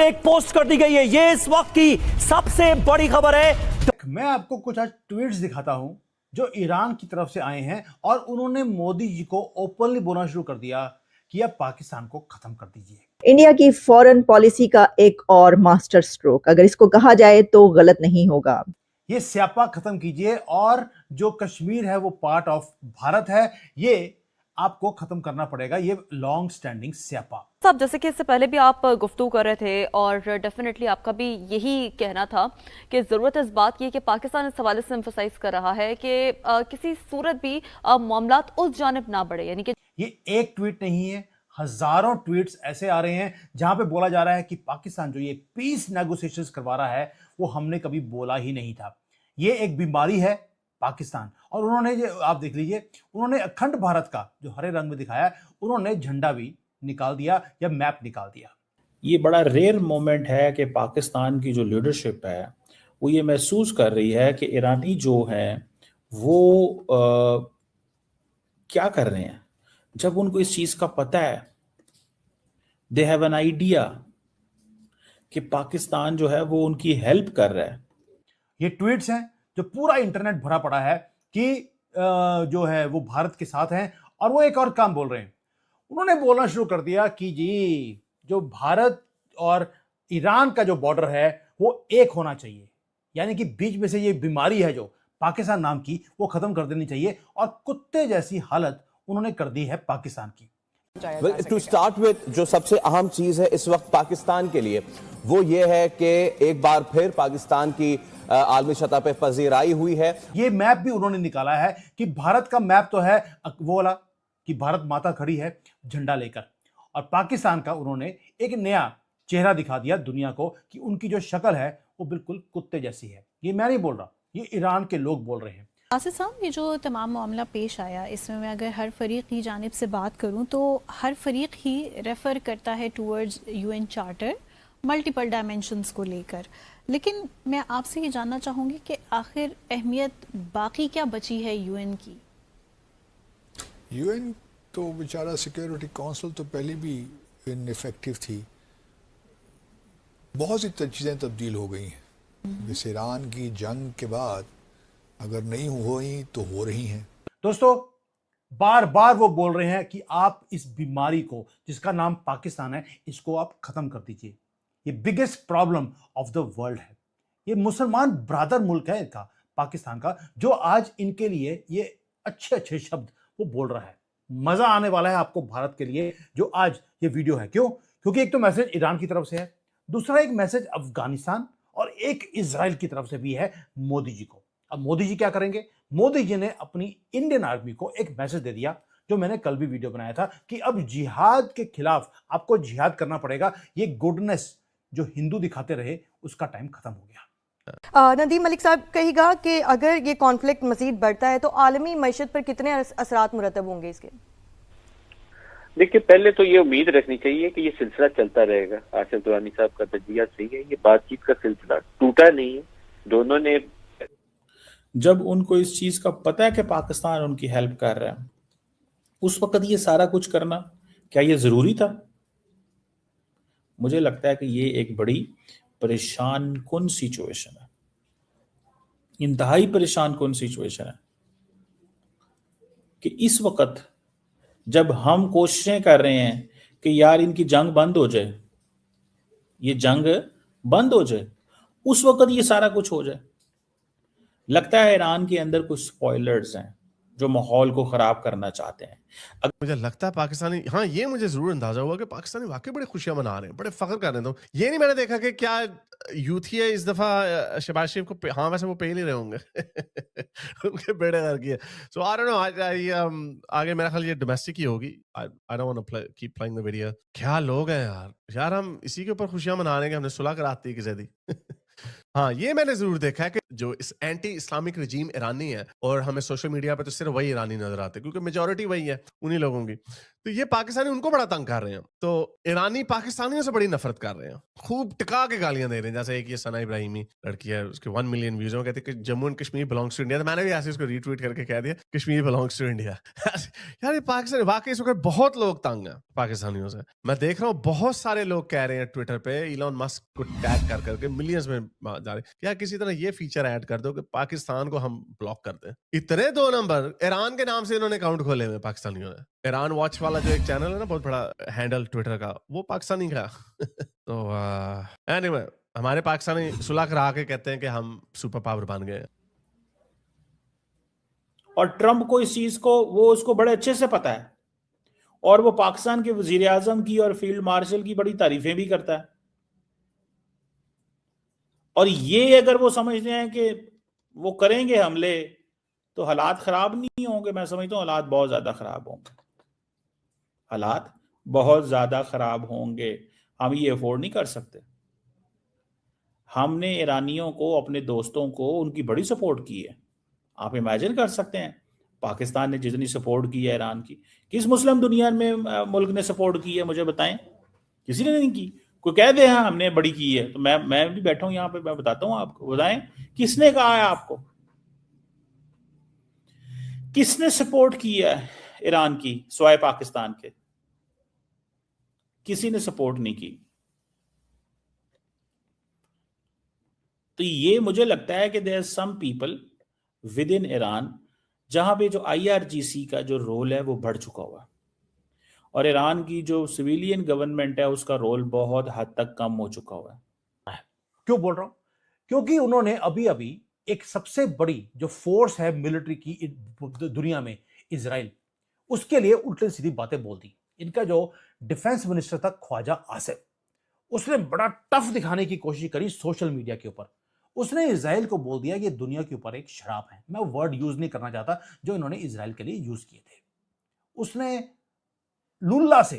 एक पोस्ट कर दी गई है। ये इस वक्त की सबसे बड़ी खबर है। मैं आपको कुछ आज ट्वीट्स दिखाता हूं जो ईरान की तरफ से आए हैं और उन्होंने मोदी जी को ओपनली बोलना शुरू कर दिया कि अब पाकिस्तान को खत्म कर दीजिए। इंडिया की फॉरेन पॉलिसी का एक और मास्टर स्ट्रोक, अगर इसको कहा जाए तो गलत नहीं होगा। ये स्यापा खत्म कीजिए और जो कश्मीर है वो पार्ट ऑफ भारत है, ये आपको खत्म करना पड़ेगा, ये लॉन्ग स्टैंडिंग स्यापा। साहब, जैसे कि इससे पहले भी आप गुफ्तगू कर रहे थे और डेफिनेटली आपका भी यही कहना था कि ज़रूरत इस बात की है कि पाकिस्तान इस हवाले से एम्फसाइज कर रहा है कि किसी सूरत भी मामलात उस जानिब ना बढ़े, यानी कि ये एक ट्वीट नहीं है, हजारों ट्वीट्स ऐसे आ रहे हैं जहां पे बोला जा रहा है कि पाकिस्तान जो ये पीस नेगोशिएशंस करवा रहा है वो हमने कभी बोला ही नहीं था। ये एक बीमारी है पाकिस्तान। और उन्होंने जो आप देख लीजिए, उन्होंने अखंड भारत का जो हरे रंग में दिखाया, उन्होंने झंडा भी निकाल दिया या मैप निकाल दिया। ये बड़ा रेयर मोमेंट है कि पाकिस्तान की जो लीडरशिप है वो ये महसूस कर रही है कि ईरानी जो है वो क्या कर रहे हैं। जब उनको इस चीज का पता है, दे हैव एन आइडिया कि पाकिस्तान जो है वो उनकी हेल्प कर रहा है। ये ट्वीट्स हैं जो पूरा इंटरनेट भरा पड़ा है कि जो है वो भारत के साथ हैं। और वो एक और काम बोल रहे हैं, उन्होंने बोलना शुरू कर दिया कि जी जो भारत और ईरान का जो बॉर्डर है वो एक होना चाहिए, यानी कि बीच में से ये बीमारी है जो पाकिस्तान नाम की वो खत्म कर देनी चाहिए। और कुत्ते जैसी हालत उन्होंने कर दी है पाकिस्तान की। टू स्टार्ट विथ, जो सबसे अहम चीज है इस वक्त पाकिस्तान के लिए वो ये है कि एक बार फिर पाकिस्तान की आलमी सतह पे पजीराई हुई है। ये मैप भी उन्होंने निकाला है कि भारत का मैप तो है वो वाला कि भारत माता खड़ी है झंडा लेकर, और पाकिस्तान का उन्होंने एक नया चेहरा दिखा दिया दुनिया को कि उनकी जो शक्ल है वो बिल्कुल कुत्ते जैसी है। ये मैं नहीं बोल रहा, ये ईरान के लोग बोल रहे हैं। आसिफ साहब, ये जो तमाम मामला पेश आया, इसमें मैं अगर हर फरीक की जानिब से बात करूं तो हर फरीक ही रेफ़र करता है towards UN charter multiple dimensions को लेकर, लेकिन मैं आपसे ये जानना चाहूँगी कि आखिर अहमियत बाकी क्या बची है यूएन की? यूएन तो बेचारा सिक्योरिटी काउंसिल तो पहले भी इनइफेक्टिव थी। बहुत सी चीज़ें तब्दील हो गई हैं। जैसे ईरान की जंग के बाद अगर नहीं हुई तो हो रही हैं। दोस्तों, बार बार वो बोल रहे हैं कि आप इस बीमारी को जिसका नाम पाकिस्तान है इसको आप खत्म कर दीजिए। ये biggest problem of the world है। ये मुसलमान ब्रादर मुल्क है इनका, पाकिस्तान का, जो आज इनके लिए ये अच्छे अच्छे शब्द वो बोल रहा है। मजा आने वाला है आपको भारत के लिए जो आज ये वीडियो है। क्यों? क्योंकि एक तो मैसेज ईरान की तरफ से है, दूसरा एक मैसेज अफगानिस्तान और एक इजराइल की तरफ से भी है मोदी जी को। अब मोदी जी क्या करेंगे? मोदी जी ने अपनी इंडियन आर्मी को एक मैसेज दे दिया, जो मैंने कल भी वीडियो बनाया था, कि अब जिहाद के खिलाफ आपको जिहाद करना पड़ेगा। ये गुडनेस जो हिंदू दिखाते रहे उसका टाइम खत्म हो गया। नदीम मलिक साहब, कहेगा कि अगर ये कॉन्फ्लिक्ट मजीद बढ़ता है तो आलमी मईशत पर कितने असरात मुरतब होंगे इसके? देखिए, पहले तो ये उम्मीद रखनी चाहिए कि ये सिलसिला चलता रहेगा। आसिफ दुरानी साहब का तजज़िया सही है, ये बातचीत का सिलसिला टूटा नहीं है। दोनों ने, जब उनको इस चीज का पता है कि पाकिस्तान उनकी हेल्प कर रहा है, उस वक्त ये सारा कुछ करना क्या ये जरूरी था? मुझे लगता है कि ये एक बड़ी परेशान कुन सिचुएशन है, इंतहाई परेशान कुन सिचुएशन है कि इस वक्त जब हम कोशिशें कर रहे हैं कि यार इनकी जंग बंद हो जाए, ये जंग बंद हो जाए, उस वक्त ये सारा कुछ हो जाए। लगता है ईरान के अंदर कुछ स्पॉयलर्स हैं जो माहौल को खराब करना चाहते हैं। मुझे लगता है पाकिस्तानी, हाँ ये मुझे जरूर अंदाजा हुआ कि पाकिस्तानी वाकई बड़े खुशियां मना रहे हैं, बड़े फख्र कर रहे हैं। तो ये नहीं मैंने देखा कि क्या यूथ ही है इस दफा शहबाज शरीफ को हाँ वैसे वो पे नहीं रहे होंगे उनके बेड़े घर की है। सो आई डोंट नो, आगे मेरा ख्याल ये डोमेस्टिक ही होगी। I don't want to keep playing the video. क्या लोग हैं यार हम इसी के ऊपर खुशियां मना रहे हैं कि हमने सुलह कराती की ज़्यादी हाँ ये मैंने जरूर देखा है कि जो इस एंटी इस्लामिक रजीम ईरानी है, और हमें सोशल मीडिया पे तो सिर्फ वही ईरानी नजर आते हैं क्योंकि मेजोरिटी वही है उन्हीं लोगों की। तो तो ये पाकिस्तानी उनको बड़ा तंग कर रहे हैं, तो ईरानी पाकिस्तानियों से बड़ी नफरत कर रहे हैं, खूब टिका के गालियां दे रहे हैं। जैसे एक ये सना इब्राहिमी लड़की है, उसके 1 मिलियन व्यूज हैं, कहते हैं कि Jammu and Kashmir belongs to India. तो मैंने भी ऐसे उसको रीट्वीट करके कह दिया कश्मीर बिलोंग्स टू इंडिया। यार ये पाकिस्तान वाकई इस वक्त बहुत लोग तंग हैं पाकिस्तानियों से। मैं देख रहा हूँ बहुत सारे लोग कह रहे हैं ट्विटर पे इलॉन मस्क को टैग कर करके मिलियंस में जा रहे, क्या किसी तरह ये फीचर ऐड कर दो कि पाकिस्तान को हम ब्लॉक कर दें। इतने 2 नंबर ईरान के नाम से इन्होंने अकाउंट खोले हुए पाकिस्तानियों ने। ईरान वॉच वाला जो एक चैनल है ना, बहुत बड़ा हैंडल ट्विटर का, वो पाकिस्तानी का। तो एनीवे हमारे पाकिस्तानी सुलह करा के कहते हैं कि हम सुपर पावर बन गए। और ट्रंप को इस चीज को वो उसको बड़े अच्छे से पता है, और वो पाकिस्तान के वजीर आजम की और फील्ड मार्शल की बड़ी तारीफें भी करता है। और ये अगर वो समझते हैं कि वो करेंगे हमले तो हालात खराब नहीं होंगे, मैं समझता हूँ हालात बहुत ज्यादा खराब होंगे, हालात बहुत ज्यादा खराब होंगे। हम ये अफोर्ड नहीं कर सकते। हमने ईरानियों को, अपने दोस्तों को, उनकी बड़ी सपोर्ट की है। आप इमेजिन कर सकते हैं पाकिस्तान ने जितनी सपोर्ट की है ईरान की, किस मुस्लिम दुनिया में मुल्क ने सपोर्ट की है, मुझे बताएं। किसी ने नहीं की। कोई कह दे हाँ हमने बड़ी की है, तो मैं भी बैठा हूं यहाँ पे, मैं बताता हूं आपको। बताएं किसने कहा है आपको, किसने सपोर्ट की है ईरान की स्वाय पाकिस्तान के? किसी ने सपोर्ट नहीं की। तो ये मुझे लगता है कि there some people within Iran जहां पे जो IRGC का जो रोल है वो बढ़ चुका हुआ है, और ईरान की जो सिविलियन गवर्नमेंट है उसका रोल बहुत हद तक कम हो चुका हुआ है। क्यों बोल रहा हूं? क्योंकि उन्होंने अभी अभी एक सबसे बड़ी जो फोर्स है मिलिट्री की दुनिया में, इजराइल, उसके लिए उल्टी सीधी बातें बोल दी। इनका जो डिफेंस मिनिस्टर था ख्वाजा आसिफ, उसने बड़ा टफ दिखाने की कोशिश करी सोशल मीडिया के ऊपर। उसने इजराइल को बोल दिया कि दुनिया के ऊपर एक शराब है। मैं वर्ड यूज नहीं करना चाहता जो इन्होंने इजराइल के लिए यूज किए थे। उसने लुल्ला से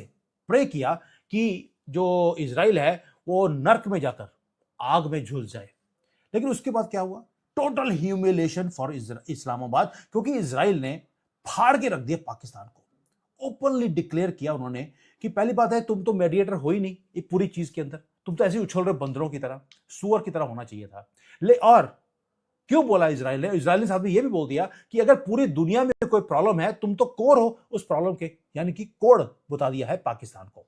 प्रे किया कि जो इजराइल है वो नर्क में जाकर आग में झुलस जाए। लेकिन उसके बाद क्या हुआ? टोटल ह्यूमिलेशन फॉर इस्लामाबाद, क्योंकि इजराइल ने फाड़ के रख दिया पाकिस्तान को। ओपनली डिक्लेयर किया उन्होंने कि पहली बात है तुम तो मेडिएटर हो ही नहीं एक पूरी चीज के अंदर, तुम तो ऐसे ही उछल रहे बंदरों की तरह, सुअर की तरह होना चाहिए था। और क्यों बोला इजराइल ने? इजराइल ने साथ में यह भी बोल दिया कि अगर पूरी दुनिया में कोई प्रॉब्लम है तुम तो कोर हो उस प्रॉब्लम के, यानी कि कोड बता दिया है पाकिस्तान को।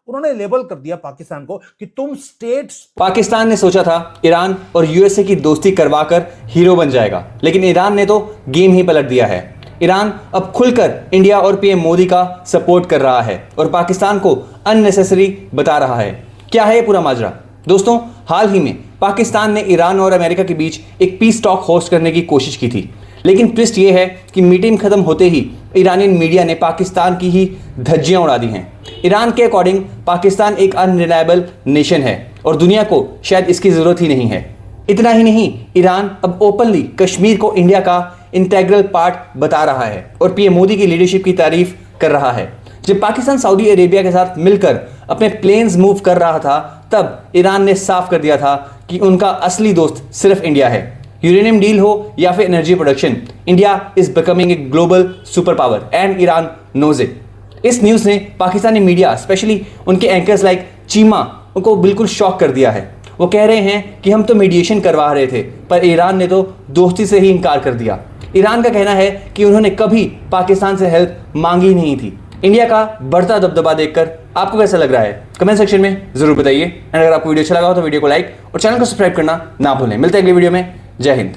उन्होंने लेबल कर दिया पाकिस्तान को कि तुम स्टेट्स। पाकिस्तान ने सोचा था ईरान और यूएसए की दोस्ती करवाकर हीरो बन जाएगा, लेकिन ईरान ने तो गेम ही पलट दिया है। ईरान अब खुलकर इंडिया और पीएम मोदी का सपोर्ट कर रहा है और पाकिस्तान को अननेसेसरी बता रहा है। क्या है ये पूरा माजरा? दोस्तों, हाल ही में पाकिस्तान ने ईरान और अमेरिका के बीच एक पीस टॉक होस्ट करने की कोशिश की थी, लेकिन ट्विस्ट ये है कि मीटिंग खत्म होते ही ईरानियन मीडिया ने पाकिस्तान की ही धज्जियां उड़ा दी हैं। ईरान के अकॉर्डिंग पाकिस्तान एक अनरिलायबल नेशन है और दुनिया को शायद इसकी जरूरत ही नहीं है। इतना ही नहीं, ईरान अब ओपनली कश्मीर को इंडिया का इंटेग्रल पार्ट बता रहा है और पीएम मोदी की लीडरशिप की तारीफ कर रहा है। जब पाकिस्तान सऊदी अरेबिया के साथ मिलकर अपने प्लेन्स मूव कर रहा था, तब ईरान ने साफ कर दिया था कि उनका असली दोस्त सिर्फ इंडिया है। यूरेनियम डील हो या फिर energy production, India is becoming a global super power and Iran knows it. इस न्यूज़ ने पाकिस्तानी मीडिया, स्पेशली उनके एंकर्स लाइक चीमा, उनको बिल्कुल शॉक कर दिया है। वो कह रहे हैं कि हम तो मीडिएशन करवा रहे थे, पर ईरान ने तो दोस्ती से ही इनकार कर दिया। ईरान का कहना है कि उन्होंने कभी पाकिस्तान से हेल्प मांगी नहीं थी। इंडिया का बढ़ता दबदबा देखकर आपको कैसा लग रहा है? कमेंट सेक्शन में जरूर बताइए। अगर आपको वीडियो अच्छा लगा हो तो वीडियो को लाइक और चैनल को सब्सक्राइब करना ना भूलें। मिलते हैं अगली वीडियो में। जय हिंद।